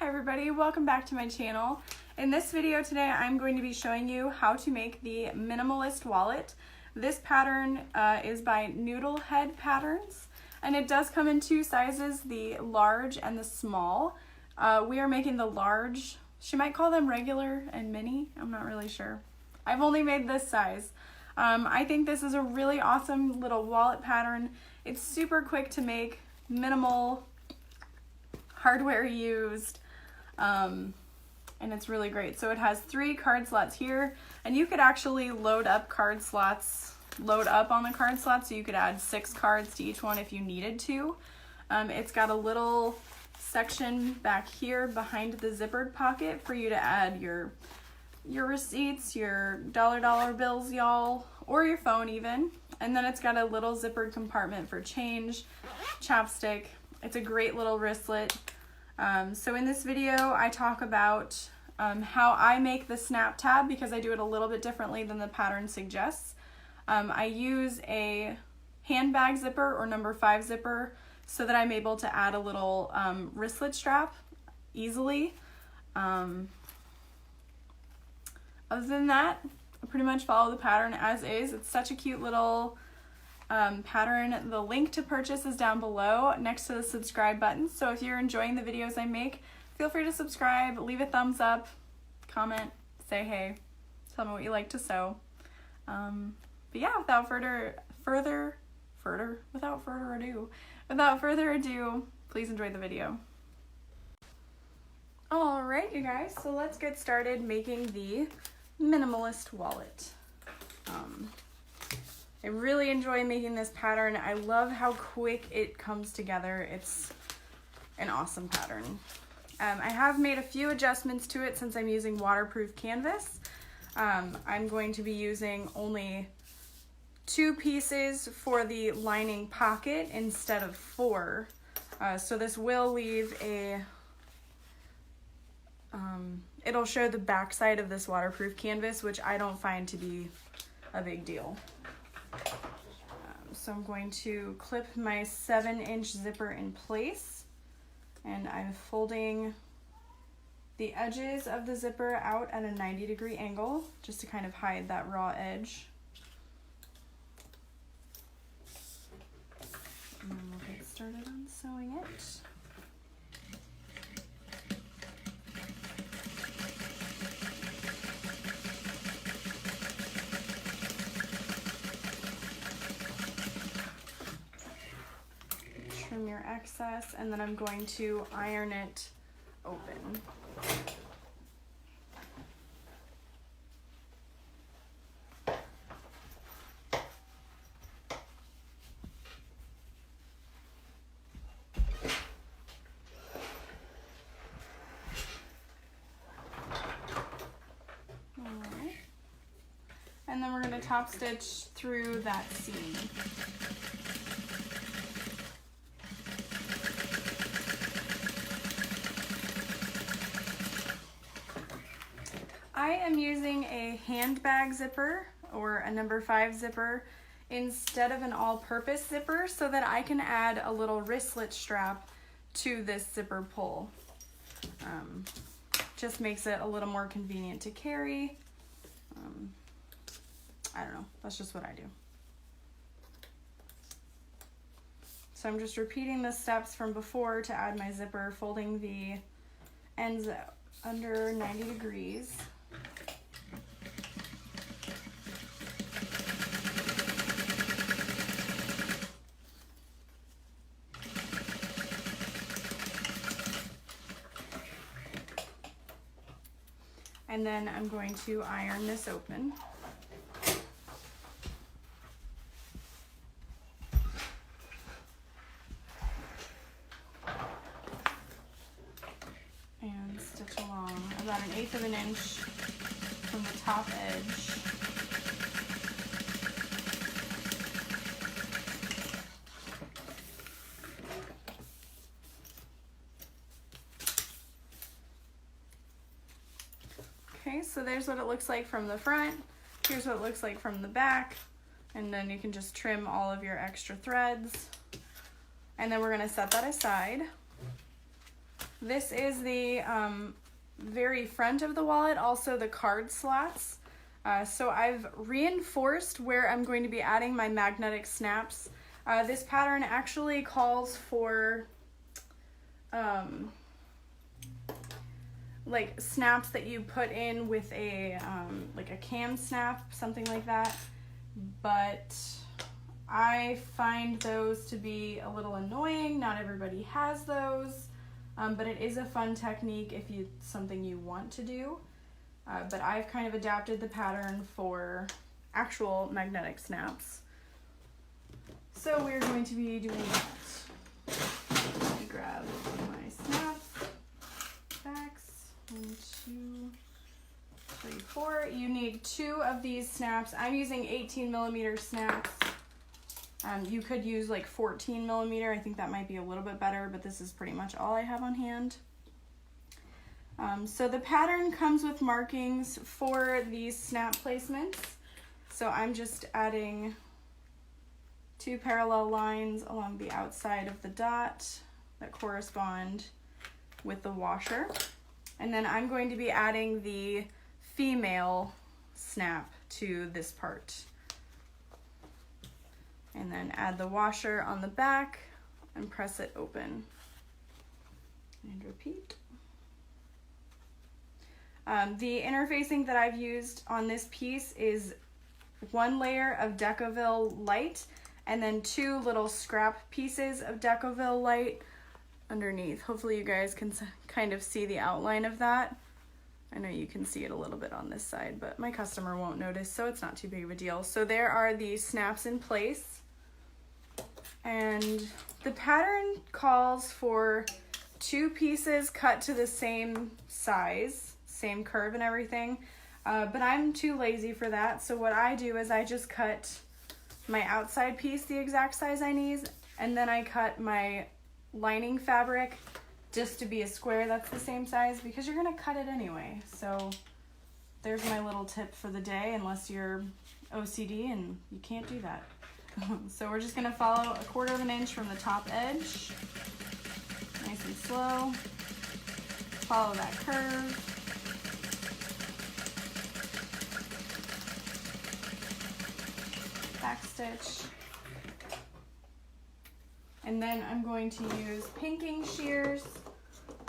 Hi everybody, welcome back to my channel. In this video today I'm going to be showing you how to make the Minimalist wallet. This pattern is by Noodle-Head patterns and it does come in two sizes, the large and the small. We are making the large. She might call them regular and mini, I'm not really sure. I've only made this size. I think this is a really awesome little wallet pattern. It's super quick to make, minimal hardware used, and it's really great. So it has 3 card slots here, and you could actually load up on the card slots, so you could add 6 cards to each one if you needed to. It's got a little section back here behind the zippered pocket for you to add your receipts, your dollar bills, y'all, or your phone even. And then it's got a little zippered compartment for change, chapstick. It's a great little wristlet. So in this video, I talk about how I make the snap tab because I do it a little bit differently than the pattern suggests. I use a handbag zipper or number 5 zipper so that I'm able to add a little wristlet strap easily. Other than that, I pretty much follow the pattern as is. It's such a cute little pattern. The link to purchase is down below next to the subscribe button. So if you're enjoying the videos I make, feel free to subscribe, leave a thumbs up, comment, say hey, tell me what you like to sew. But yeah, without further ado, please enjoy the video. Alright you guys, so let's get started making the Minimalist wallet. I really enjoy making this pattern. I love how quick it comes together. It's an awesome pattern. I have made a few adjustments to it since I'm using waterproof canvas. I'm going to be using only 2 pieces for the lining pocket instead of 4. So this will leave a, it'll show the back side of this waterproof canvas, which I don't find to be a big deal. So I'm going to clip my 7-inch zipper in place, and I'm folding the edges of the zipper out at a 90-degree angle just to kind of hide that raw edge. And then we'll get started on sewing it. Trim your excess, and then I'm going to iron it open. Alright. And then we're going to top stitch through that seam. I am using a handbag zipper or a number 5 zipper instead of an all-purpose zipper so that I can add a little wristlet strap to this zipper pull. Just makes it a little more convenient to carry. I don't know, that's just what I do. So I'm just repeating the steps from before to add my zipper, folding the ends under 90 degrees. And then I'm going to iron this open. And stitch along about 1/8 of an inch from the top edge. Okay, so there's what it looks like from the front. Here's what it looks like from the back. And then you can just trim all of your extra threads. And then we're going to set that aside. This is the very front of the wallet, also the card slots. So I've reinforced where I'm going to be adding my magnetic snaps. This pattern actually calls for like snaps that you put in with a like a cam snap, something like that, but I find those to be a little annoying. Not everybody has those, but it is a fun technique if it's something you want to do. But I've kind of adapted the pattern for actual magnetic snaps. So we're going to be doing that. Let me grab my snaps, backs, 1, 2, 3, 4. You need 2 of these snaps. I'm using 18mm snaps. You could use like 14mm. I think that might be a little bit better, but this is pretty much all I have on hand. So the pattern comes with markings for these snap placements. So I'm just adding 2 parallel lines along the outside of the dot that correspond with the washer. And then I'm going to be adding the female snap to this part. And then add the washer on the back and press it open. And repeat. The interfacing that I've used on this piece is 1 layer of Decoville Light and then 2 little scrap pieces of Decoville Light underneath. Hopefully you guys can kind of see the outline of that. I know you can see it a little bit on this side, but my customer won't notice, so it's not too big of a deal. So there are the snaps in place. And the pattern calls for 2 pieces cut to the same size, same curve and everything, but I'm too lazy for that. So what I do is I just cut my outside piece the exact size I need, and then I cut my lining fabric just to be a square that's the same size, because you're gonna cut it anyway. So there's my little tip for the day, unless you're OCD and you can't do that. So we're just gonna follow 1/4 inch from the top edge, nice and slow. Follow that curve. Back stitch. And then I'm going to use pinking shears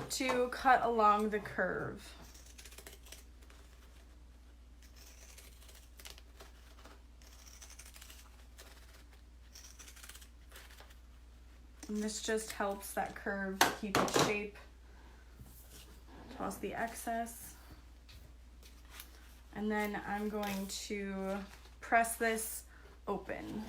to cut along the curve. And this just helps that curve keep its shape. Toss the excess. And then I'm going to press this open.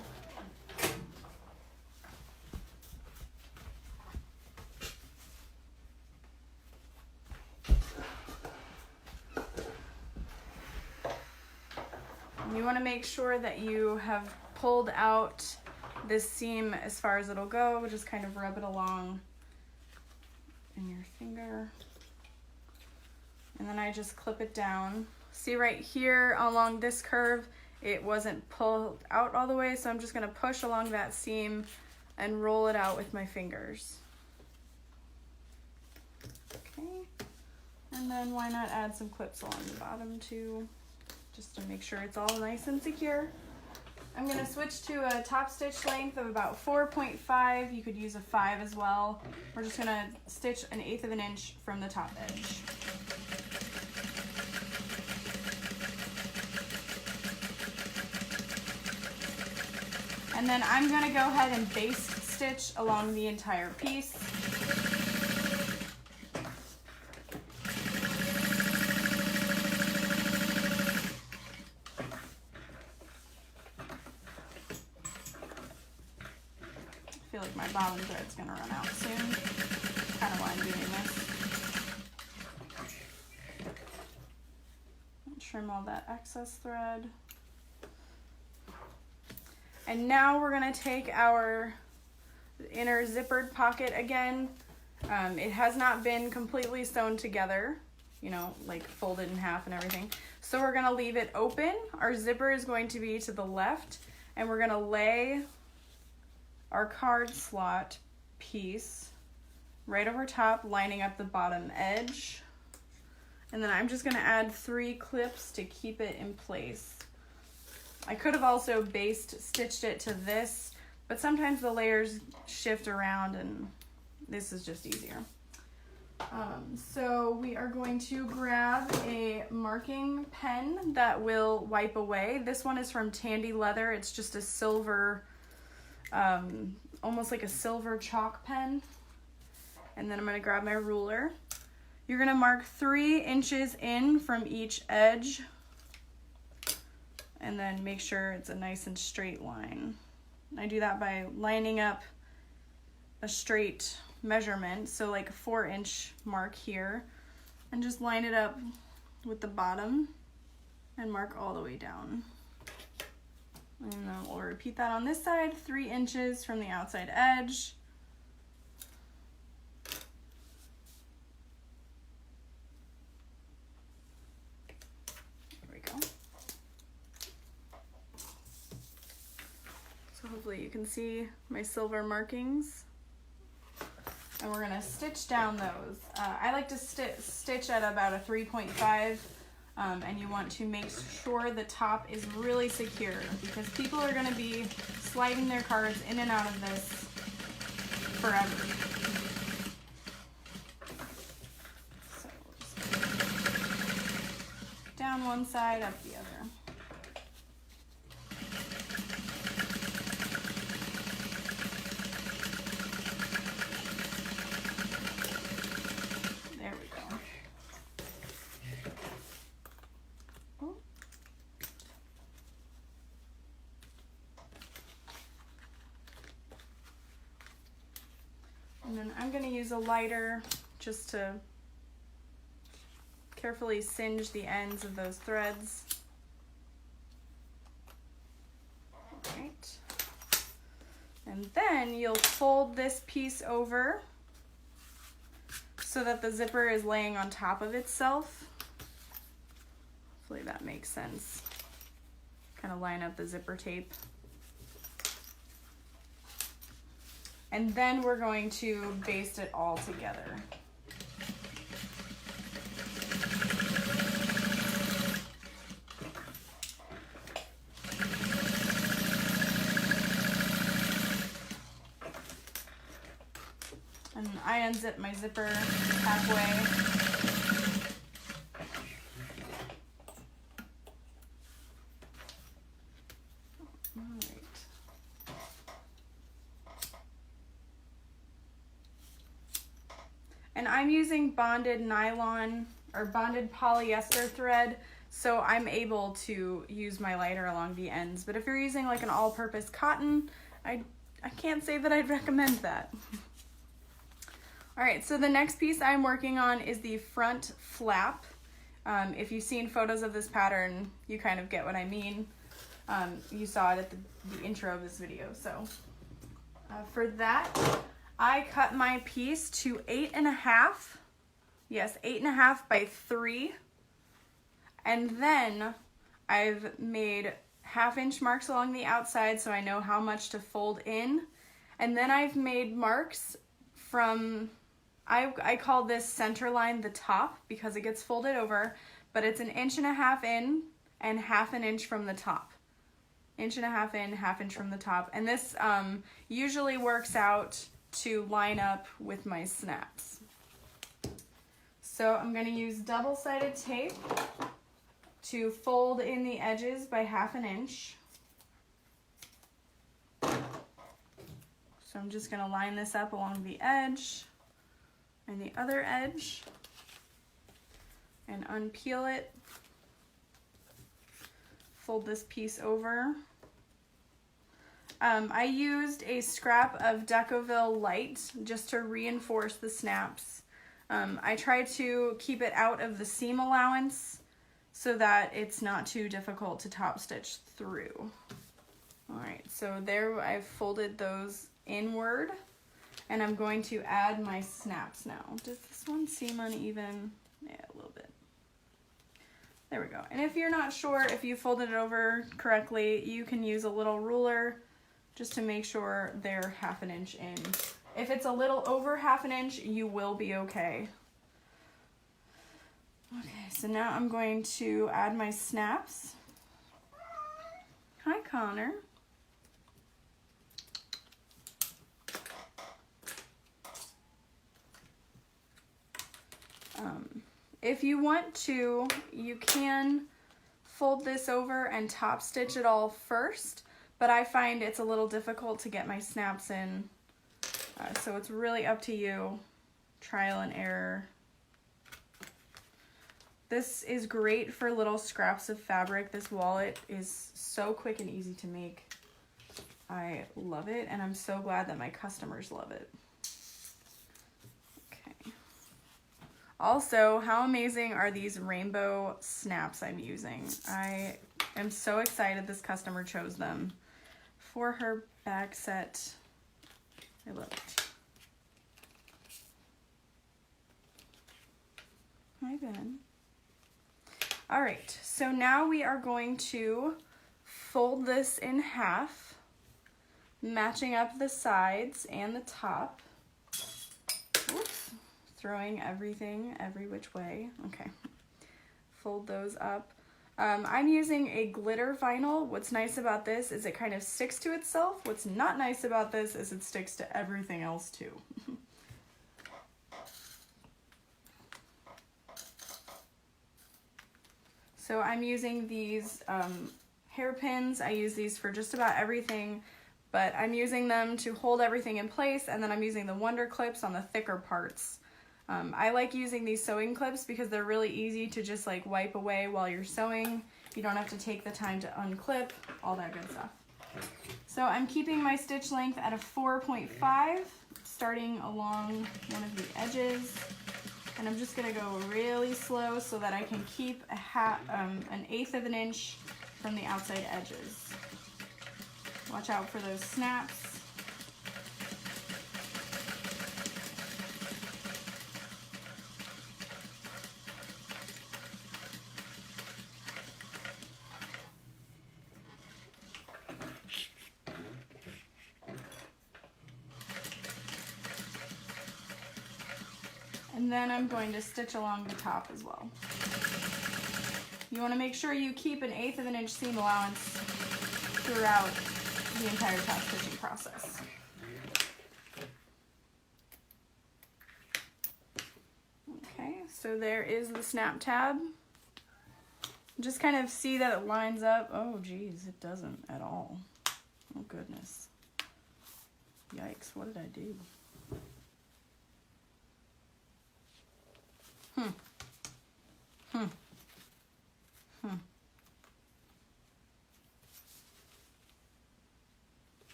And you want to make sure that you have pulled out this seam as far as it'll go. Just kind of rub it along in your finger. And then I just clip it down. See right here along this curve, it wasn't pulled out all the way, so I'm just gonna push along that seam and roll it out with my fingers. Okay, and then why not add some clips along the bottom too, just to make sure it's all nice and secure. I'm going to switch to a top stitch length of about 4.5. You could use a 5 as well. We're just going to stitch 1/8 inch from the top edge. And then I'm going to go ahead and base stitch along the entire piece. I feel like my bottom thread's gonna run out soon. Kind of why I'm doing this. Trim all that excess thread. And now we're gonna take our inner zippered pocket again. It has not been completely sewn together, you know, like folded in half and everything. So we're gonna leave it open. Our zipper is going to be to the left, and we're gonna lay our card slot piece right over top, lining up the bottom edge. And then I'm just gonna add 3 clips to keep it in place. I could have also baste stitched it to this, but sometimes the layers shift around and this is just easier. So we are going to grab a marking pen that will wipe away. This one is from Tandy Leather. It's just a silver, almost like a silver chalk pen. And then I'm gonna grab my ruler. You're gonna mark 3 inches in from each edge and then make sure it's a nice and straight line. I do that by lining up a straight measurement, so like a 4-inch mark here, and just line it up with the bottom and mark all the way down. And then we'll repeat that on this side, 3 inches from the outside edge. There we go. So hopefully you can see my silver markings. And we're gonna stitch down those. I like to stitch at about a 3.5, and you want to make sure the top is really secure because people are gonna be sliding their cards in and out of this forever. So we'll just down one side, up the other. And then I'm going to use a lighter just to carefully singe the ends of those threads. All right. And then you'll fold this piece over so that the zipper is laying on top of itself. Hopefully that makes sense. Kind of line up the zipper tape. And then we're going to baste it all together. And I unzip my zipper halfway. And I'm using bonded nylon or bonded polyester thread, so I'm able to use my lighter along the ends. But if you're using like an all-purpose cotton, I can't say that I'd recommend that. All right, so the next piece I'm working on is the front flap. If you've seen photos of this pattern, you kind of get what I mean. You saw it at the intro of this video. So for that, I cut my piece to 8.5, yes, 8.5 by 3, and then I've made 1/2-inch marks along the outside so I know how much to fold in, and then I've made marks from, I call this center line the top because it gets folded over, but it's 1.5 inches in and 1/2 inch from the top. 1.5 inches in, 1/2 inch from the top, and this usually works out to line up with my snaps. So I'm going to use double-sided tape to fold in the edges by 1/2 inch. So I'm just going to line this up along the edge and the other edge and unpeel it. Fold this piece over. I used a scrap of Decoville Light just to reinforce the snaps. I try to keep it out of the seam allowance so that it's not too difficult to top stitch through. All right, so there I've folded those inward, and I'm going to add my snaps now. Does this one seem uneven? Yeah, a little bit. There we go. And if you're not sure if you folded it over correctly, you can use a little ruler just to make sure they're 1/2 inch in. If it's a little over 1/2 inch, you will be okay. Okay, so now I'm going to add my snaps. Hi, Connor. If you want to, you can fold this over and top stitch it all first, but I find it's a little difficult to get my snaps in, so it's really up to you, trial and error. This is great for little scraps of fabric. This wallet is so quick and easy to make. I love it, and I'm so glad that my customers love it. Okay. Also, how amazing are these rainbow snaps I'm using? I am so excited this customer chose them for her bag set. I love it. Hi, Ben. All right, so now we are going to fold this in half, matching up the sides and the top. Oops, throwing everything every which way. Okay, fold those up. I'm using a glitter vinyl. What's nice about this is it kind of sticks to itself. What's not nice about this is it sticks to everything else too. So I'm using these hairpins. I use these for just about everything, but I'm using them to hold everything in place, and then I'm using the Wonder Clips on the thicker parts. I like using these sewing clips because they're really easy to just like wipe away while you're sewing. You don't have to take the time to unclip, all that good stuff. So I'm keeping my stitch length at a 4.5, starting along one of the edges. And I'm just gonna go really slow so that I can keep an 1/8 of an inch from the outside edges. Watch out for those snaps. And then I'm going to stitch along the top as well. You want to make sure you keep an 1/8 of an inch seam allowance throughout the entire top stitching process. Okay, so there is the snap tab. Just kind of see that it lines up. Oh geez, it doesn't at all. Oh goodness. Yikes, what did I do?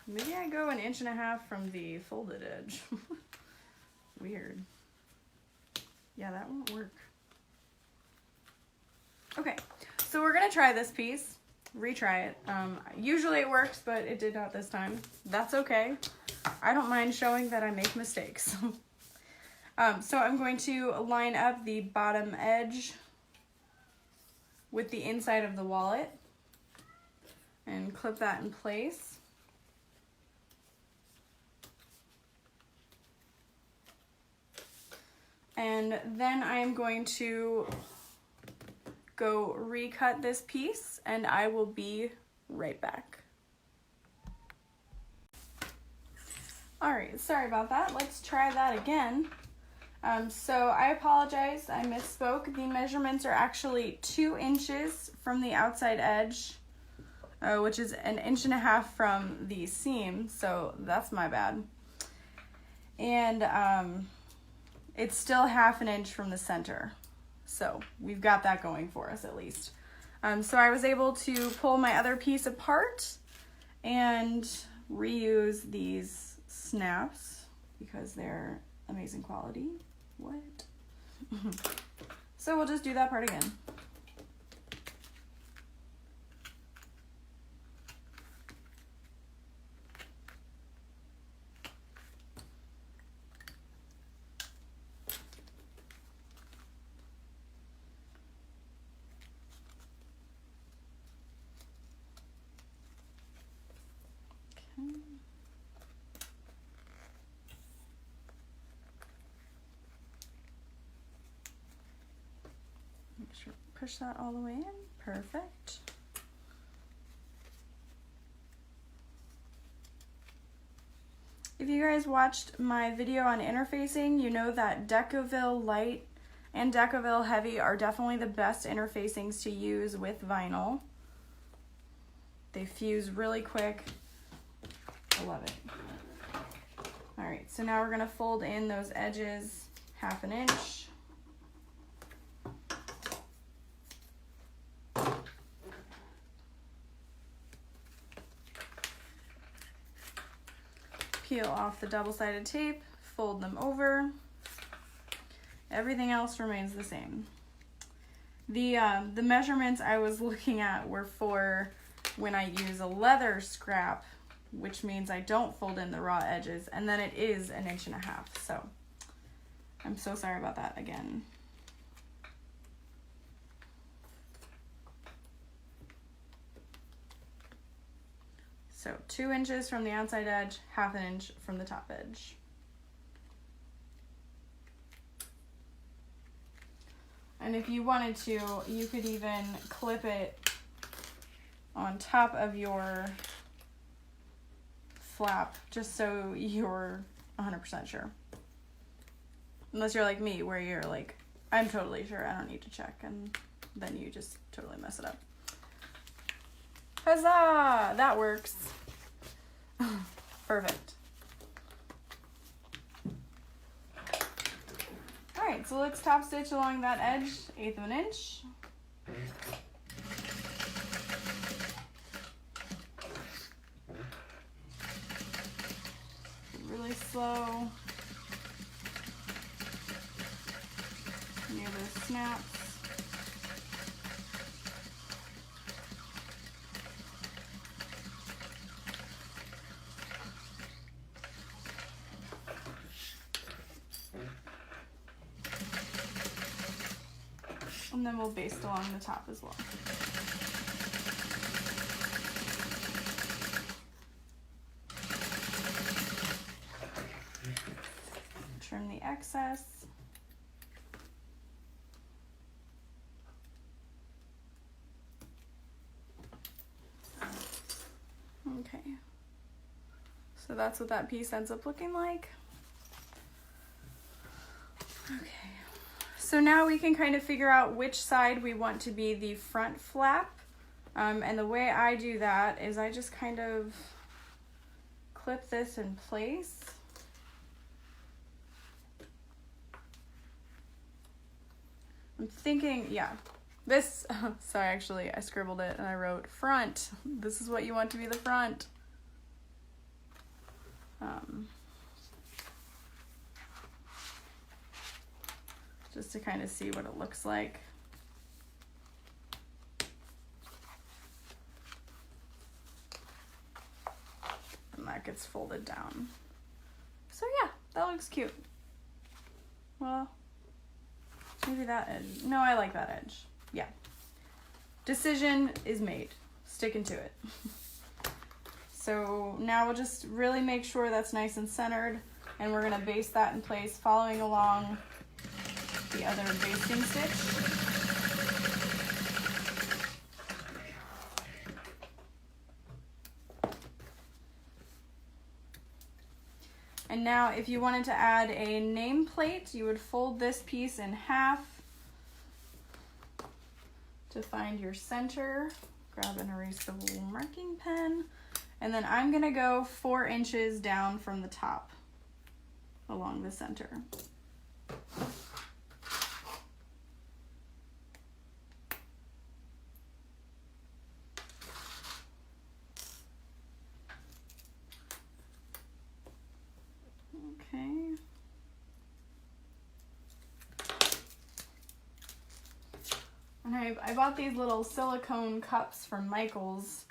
Maybe I go 1.5 inches from the folded edge. Weird. Yeah, that won't work. Okay, so we're gonna try this piece, retry it. Usually it works, but it did not this time. That's okay. I don't mind showing that I make mistakes. So I'm going to line up the bottom edge with the inside of the wallet and clip that in place. And then I'm going to go recut this piece, and I will be right back. All right, sorry about that. Let's try that again. So I apologize, I misspoke. The measurements are actually 2 inches from the outside edge, which is 1.5 inches from the seam, so that's my bad. And it's still 1/2 inch from the center. So we've got that going for us at least. So I was able to pull my other piece apart and reuse these snaps because they're amazing quality. What? So we'll just do that part again. Push that all the way in. Perfect. If you guys watched my video on interfacing, you know that Decoville Light and Decoville Heavy are definitely the best interfacings to use with vinyl. They fuse really quick. I love it. All right, so now we're gonna fold in those edges 1/2 inch. Peel off the double-sided tape, fold them over. Everything else remains the same. The measurements I was looking at were for when I use a leather scrap, which means I don't fold in the raw edges, and then it is 1.5 inches. So I'm so sorry about that again. So 2 inches from the outside edge, 1/2 inch from the top edge. And if you wanted to, you could even clip it on top of your flap, just so you're 100% sure. Unless you're like me, where you're like, I'm totally sure, I don't need to check, and then you just totally mess it up. Huzzah! That works. Perfect. Alright, so let's top stitch along that edge, 1/8 inch. Really slow. Near those snaps. And then we'll baste along the top as well. Trim the excess. Okay. So that's what that piece ends up looking like. Okay. So now we can kind of figure out which side we want to be the front flap. And the way I do that is I just kind of clip this in place. I'm thinking, yeah, this, sorry, actually I scribbled it and I wrote front. This is what you want to be the front. Just to kind of see what it looks like. And that gets folded down. So yeah, that looks cute. Well, maybe that edge. No, I like that edge. Yeah. Decision is made. Sticking to it. So now we'll just really make sure that's nice and centered, and we're gonna baste that in place, following along the other basting stitch. And now if you wanted to add a nameplate, you would fold this piece in half to find your center. Grab an erasable marking pen. And then I'm gonna go 4 inches down from the top along the center. Okay. And I bought these little silicone cups from Michael's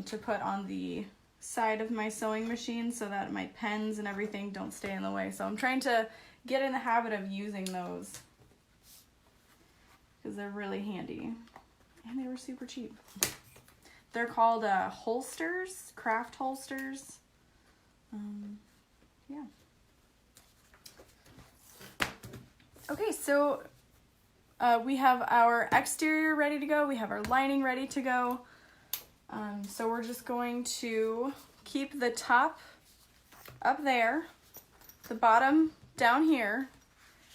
to put on the side of my sewing machine so that my pens and everything don't stay in the way. So I'm trying to get in the habit of using those because they're really handy. And they were super cheap. They're called holsters, craft holsters. Yeah. we have our exterior ready to go. We have our lining ready to go. So we're just going to keep the top up there, the bottom down here,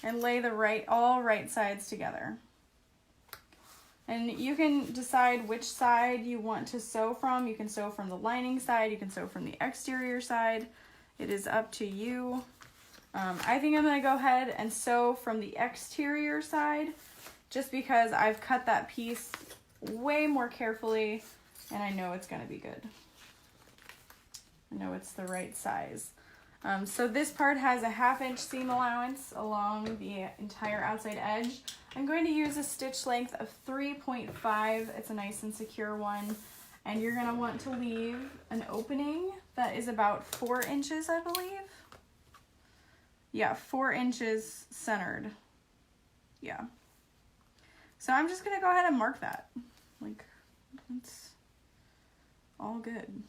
and lay the all right sides together. And you can decide which side you want to sew from. You can sew from the lining side, you can sew from the exterior side. It is up to you. I think I'm gonna go ahead and sew from the exterior side just because I've cut that piece way more carefully and I know it's gonna be good. I know it's the right size. So this part has a 1/2 inch seam allowance along the entire outside edge. I'm going to use a stitch length of 3.5. It's a nice and secure one. And you're gonna want to leave an opening that is about 4 inches, I believe. Yeah, 4 inches centered. Yeah. So I'm just gonna go ahead and mark that. Like, it's all good.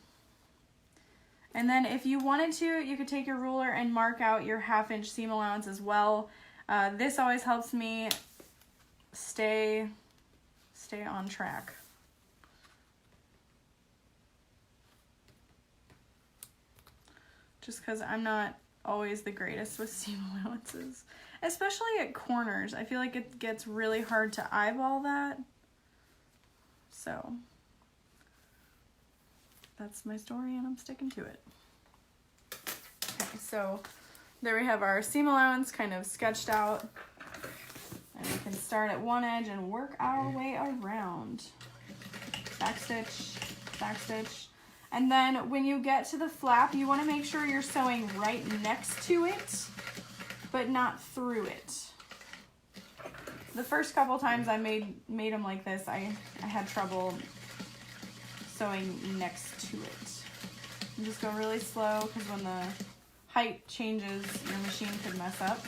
And then if you wanted to, you could take your ruler and mark out your 1/2 inch seam allowance as well. This always helps me stay on track. Just because I'm not always the greatest with seam allowances, especially at corners. I feel like it gets really hard to eyeball that. So that's my story and I'm sticking to it. Okay, so there we have our seam allowance kind of sketched out. And we can start at one edge and work our way around. Backstitch, backstitch. And then when you get to the flap, you want to make sure you're sewing right next to it, but not through it. The first couple times I made them like this, I had trouble sewing next to it. And just go really slow because when the height changes, your machine could mess up.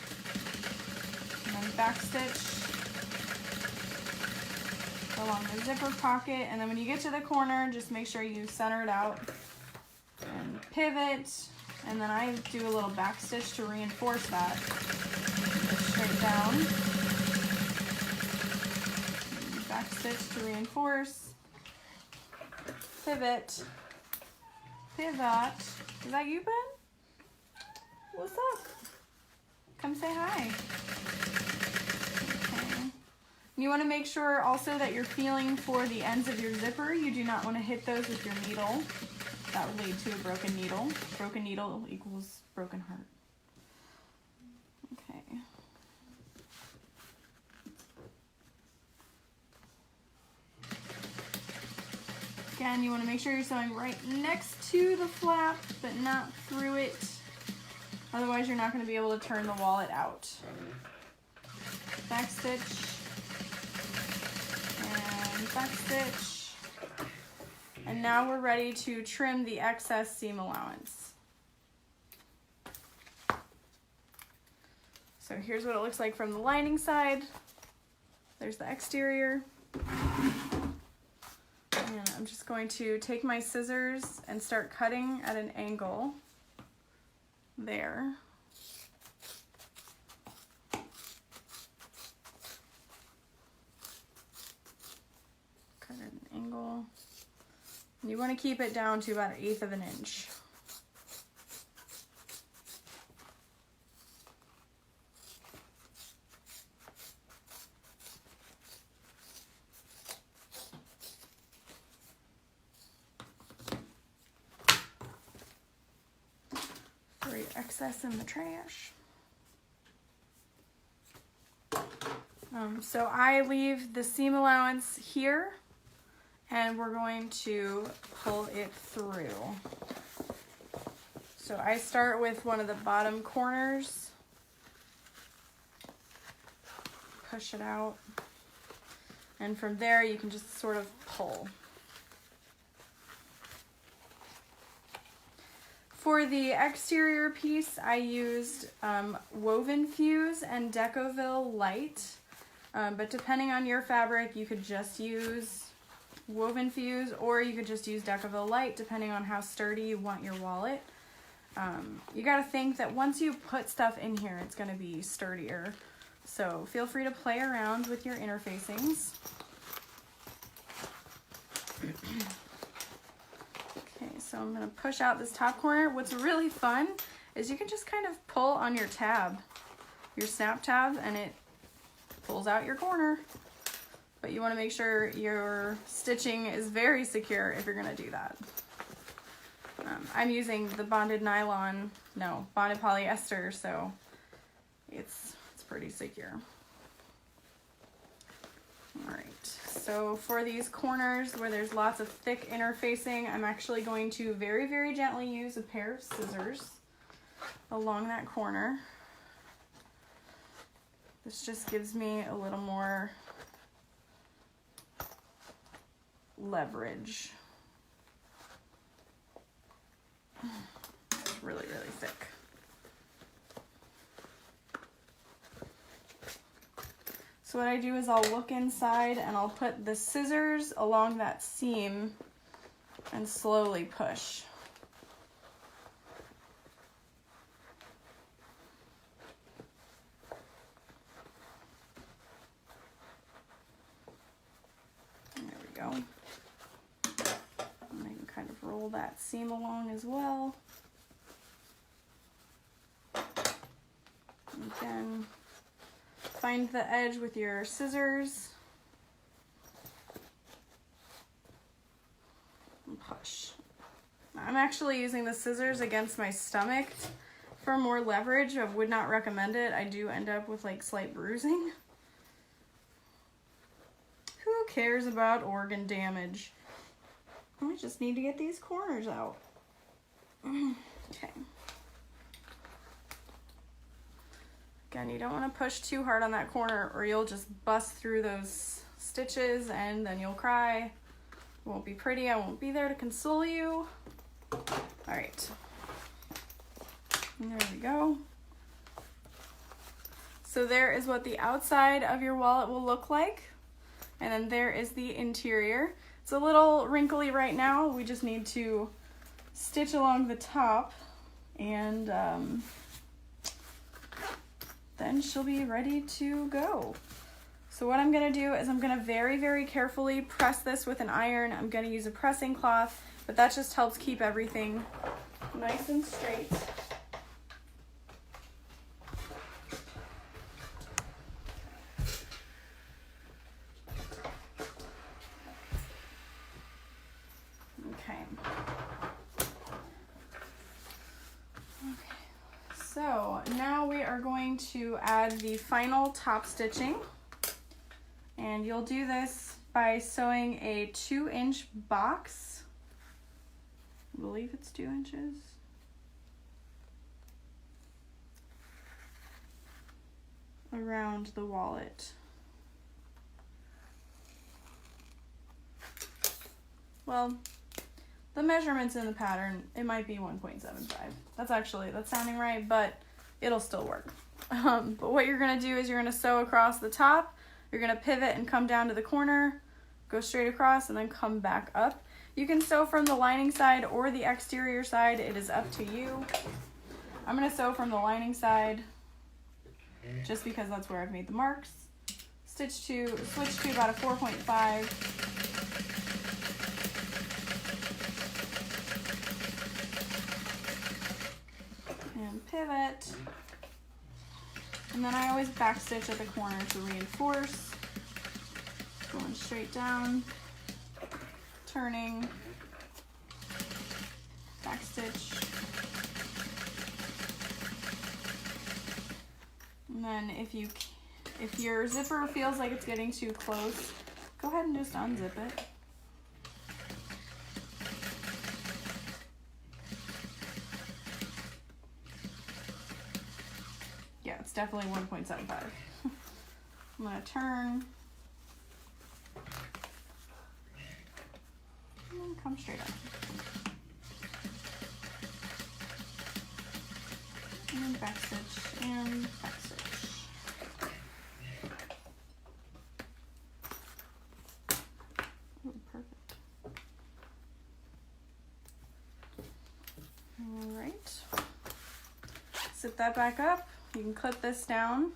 And then backstitch along the zipper pocket, and then when you get to the corner, just make sure you center it out and pivot, and then I do a little backstitch to reinforce that. Straight down, backstitch to reinforce, pivot, pivot. Is that you, Ben? What's up? Come say hi. Okay. You want to make sure also that you're feeling for the ends of your zipper. You do not want to hit those with your needle. That would lead to a broken needle. Broken needle equals broken heart. Okay. Again, you want to make sure you're sewing right next to the flap, but not through it. Otherwise, you're not going to be able to turn the wallet out. Backstitch. And backstitch. And now we're ready to trim the excess seam allowance. So here's what it looks like from the lining side. There's the exterior. And I'm just going to take my scissors and start cutting at an angle there. Cut at an angle. And you want to keep it down to about 1/8 of an inch. Throw your excess in the trash. So I leave the seam allowance here, and we're going to pull it through. So I start with one of the bottom corners, push it out, and from there you can just sort of pull. For the exterior piece, I used Woven Fuse and Decoville Light, but depending on your fabric, you could just use Woven Fuse, or you could just use Decoville Light, depending on how sturdy you want your wallet. You gotta think that once you put stuff in here, it's gonna be sturdier. So feel free to play around with your interfacings. Okay, so I'm gonna push out this top corner. What's really fun is you can just kind of pull on your tab, your snap tab, and it pulls out your corner. But you wanna make sure your stitching is very secure if you're gonna do that. I'm using the bonded polyester, so it's pretty secure. All right, so for these corners where there's lots of thick interfacing, I'm actually going to very, very gently use a pair of scissors along that corner. This just gives me a little more leverage. It's really, really thick. So what I do is I'll look inside and I'll put the scissors along that seam and slowly push. There we go. And I can kind of roll that seam along as well. And then find the edge with your scissors and push. I'm actually using the scissors against my stomach for more leverage. I would not recommend it. I do end up with like slight bruising. Who cares about organ damage? I just need to get these corners out. Okay. Again, you don't want to push too hard on that corner or you'll just bust through those stitches and then you'll cry. It won't be pretty. I won't be there to console you. All right. And there we go. So there is what the outside of your wallet will look like. And then there is the interior. It's a little wrinkly right now. We just need to stitch along the top and then she'll be ready to go. So what I'm gonna do is I'm gonna very, very carefully press this with an iron. I'm gonna use a pressing cloth, but that just helps keep everything nice and straight. So now we are going to add the final top stitching, and you'll do this by sewing a 2-inch box. I believe it's 2 inches. Around the wallet. Well, the measurements in the pattern, it might be 1.75. That's sounding right, but it'll still work. But what you're gonna do is you're gonna sew across the top, you're gonna pivot and come down to the corner, go straight across and then come back up. You can sew from the lining side or the exterior side, it is up to you. I'm gonna sew from the lining side just because that's where I've made the marks. Switch to about a 4.5. And pivot, and then I always back stitch at the corner to reinforce, going straight down, turning, back stitch, and then if your zipper feels like it's getting too close, go ahead and just unzip it. It's definitely 1.75. I'm gonna turn and come straight up. And back stitch and back stitch. Oh, perfect. All right. Zip that back up. You can clip this down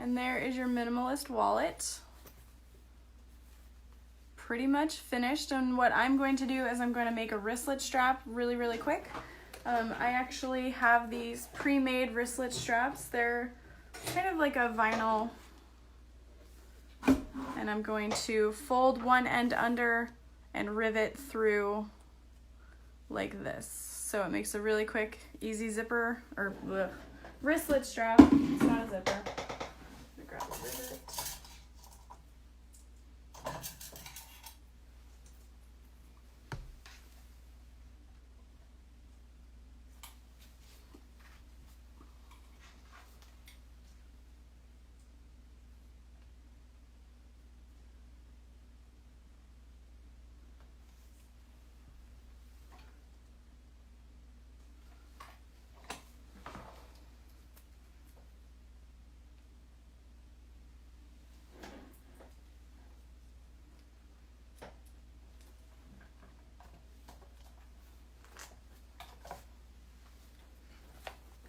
And there is your minimalist wallet. Pretty much finished, and what I'm going to do is I'm going to make a wristlet strap really quick. I actually have these pre-made wristlet straps. They're kind of like a vinyl, and I'm going to fold one end under and rivet through like this. So it makes a really quick, easy zipper, or wristlet strap. It's not a zipper. Let me grab a rivet.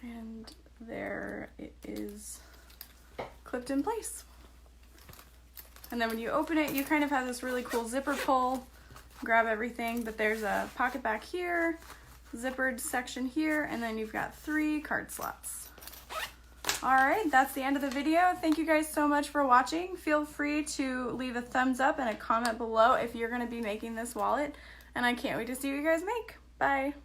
And there it is, clipped in place. And then when you open it, you kind of have this really cool zipper pull, grab everything, but there's a pocket back here, zippered section here, and then you've got 3 card slots. All right, that's the end of the video. Thank you guys so much for watching. Feel free to leave a thumbs up and a comment below if you're gonna be making this wallet, and I can't wait to see what you guys make. Bye.